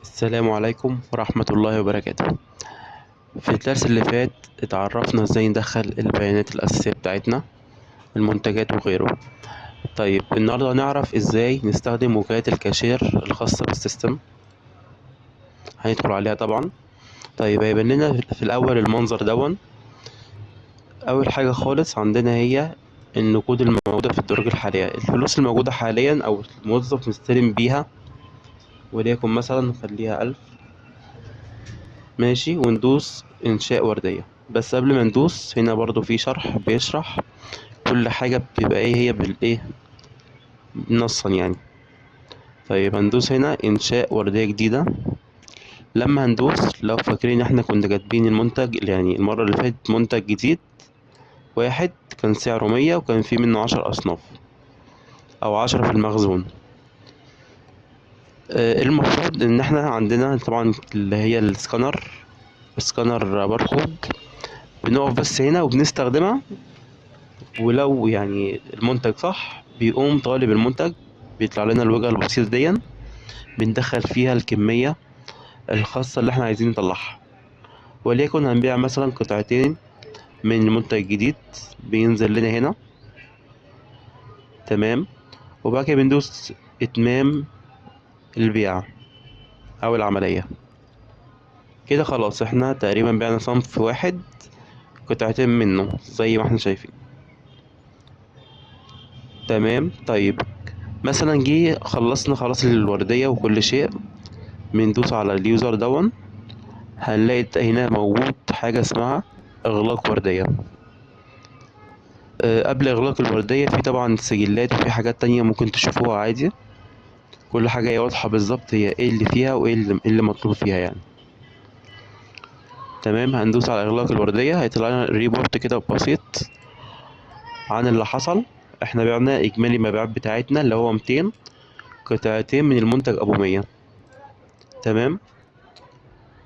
السلام عليكم ورحمة الله وبركاته. في الدرس اللي فات اتعرفنا ازاي ندخل البيانات الأساسية بتاعتنا، المنتجات وغيره. طيب النهاردة هنعرف ازاي نستخدم وكالات الكاشير الخاصة بالسيستم. هندخل عليها طبعا. طيب هيبان لنا في الأول المنظر دون. أول حاجة خالص عندنا هي النقود الموجودة في الدرج الحالية، الفلوس الموجودة حاليا أو الموظف مستلم بيها، وليكن مثلا نخليها 1000. ماشي، وندوس إنشاء وردية. بس قبل ما ندوس هنا برضو في شرح بيشرح كل حاجة بتبقى ايه هي بالايه نصا يعني. طيب هندوس هنا إنشاء وردية جديدة. لما هندوس، لو فاكرين احنا كنا كاتبين المنتج يعني المرة اللي فاتت منتج جديد واحد كان سعره 100 وكان فيه منه 10 أصناف أو 10 في المخزون. المفروض إن احنا عندنا طبعا اللي هي السكانر باركود. بنقف بس هنا وبنستخدمها، ولو يعني المنتج صح بيقوم طالب المنتج، بيطلع لنا الوجهة البسيطة دي، بندخل فيها الكمية الخاصة اللي احنا عايزين نطلعها. وليكن هنبيع مثلا قطعتين من المنتج الجديد، بينزل لنا هنا. تمام. وبعد كده بندوس إتمام البيع أو العملية. كده خلاص احنا تقريبا بعنا صنف واحد، قطعتين منه زي ما احنا شايفين. تمام. طيب مثلا جه خلصنا خلاص الوردية وكل شيء، بندوس على اليوزر دون. هنلاقي هنا موجود حاجة اسمها إغلاق وردية. قبل إغلاق الوردية في طبعا سجلات وفي حاجات تانية ممكن تشوفوها عادي. كل حاجة هي واضحة بالظبط، هي ايه اللي فيها وايه اللي مطلوب فيها يعني. تمام. هندوس على إغلاق الوردية، هيطلع لنا ريبورت كده بسيط عن اللي حصل. احنا بعنا إجمالي المبيعات بتاعتنا اللي هو 200 قطعتين من المنتج أبو 100. تمام.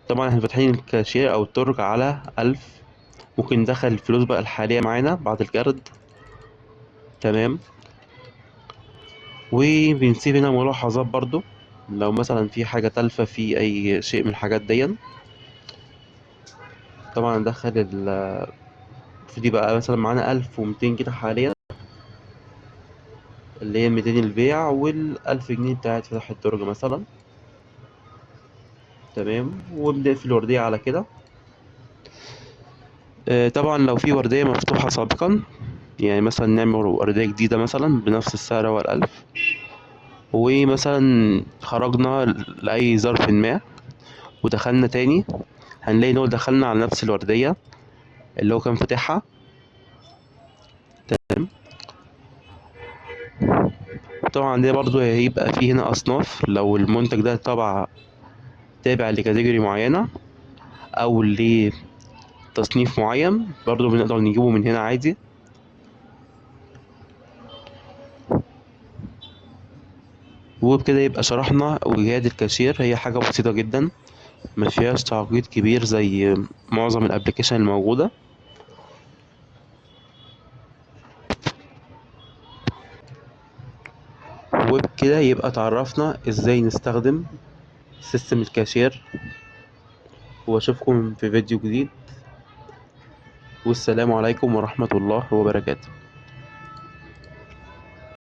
طبعا احنا فاتحين الكاشير أو الترج على 1000. ممكن ندخل الفلوس بقى الحالية معانا بعد الجرد. تمام. وبنسيب هنا ملاحظات برضو، لو مثلا في حاجة تالفة في أي شيء من الحاجات دي. طبعا ندخل في دي بقى مثلا معانا 1200 كده حاليا، اللي هي 200 البيع وال1000 جنيه بتاعت فتح الدرج مثلا. تمام. وبنقفل الوردية على كده. طبعا لو في وردية مفتوحة سابقا، يعني مثلا نعمل وردية جديدة مثلا بنفس السعر هو 1000، ومثلا خرجنا لأي ظرف ما ودخلنا تاني، هنلاقي إن هو دخلنا على نفس الوردية اللي هو كان فاتحها. تمام. طبعا عندنا برضو هيبقى فيه هنا أصناف، لو المنتج ده تابع لكاتيجوري معينة أو لتصنيف معين، برضو بنقدر نجيبه من هنا عادي. وبكده يبقى شرحنا وجهات الكاشير. هي حاجة بسيطة جدا، ما فيهاش تعقيد كبير زي معظم الابليكيشن الموجودة. وبكده يبقى تعرفنا ازاي نستخدم سيستم الكاشير. واشوفكم في فيديو جديد، والسلام عليكم ورحمة الله وبركاته.